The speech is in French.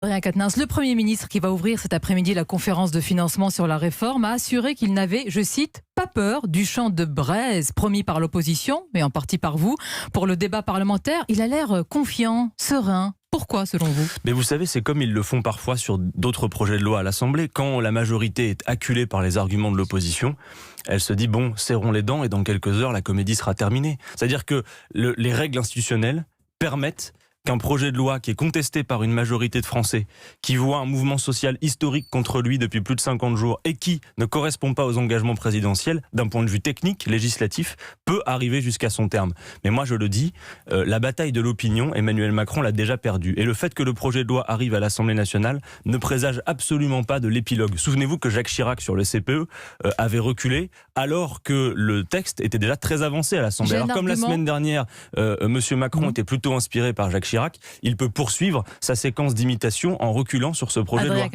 Adrien Quatennens, le Premier ministre qui va ouvrir cet après-midi la conférence de financement sur la réforme, a assuré qu'il n'avait, je cite, pas peur du champ de braise promis par l'opposition, mais en partie par vous, pour le débat parlementaire. Il a l'air confiant, serein. Pourquoi, selon vous ? Mais vous savez, c'est comme ils le font parfois sur d'autres projets de loi à l'Assemblée. Quand la majorité est acculée par les arguments de l'opposition, elle se dit, bon, serrons les dents et dans quelques heures, la comédie sera terminée. C'est-à-dire que les règles institutionnelles permettent qu'un projet de loi qui est contesté par une majorité de Français, qui voit un mouvement social historique contre lui depuis plus de 50 jours et qui ne correspond pas aux engagements présidentiels, d'un point de vue technique, législatif, peut arriver jusqu'à son terme. Mais moi je le dis, la bataille de l'opinion, Emmanuel Macron l'a déjà perdue. Et le fait que le projet de loi arrive à l'Assemblée nationale ne présage absolument pas de l'épilogue. Souvenez-vous que Jacques Chirac sur le CPE avait reculé alors que le texte était déjà très avancé à l'Assemblée. Alors comme la semaine dernière, Monsieur Macron était plutôt inspiré par Jacques Chirac, il peut poursuivre sa séquence d'imitation en reculant sur ce projet de loi.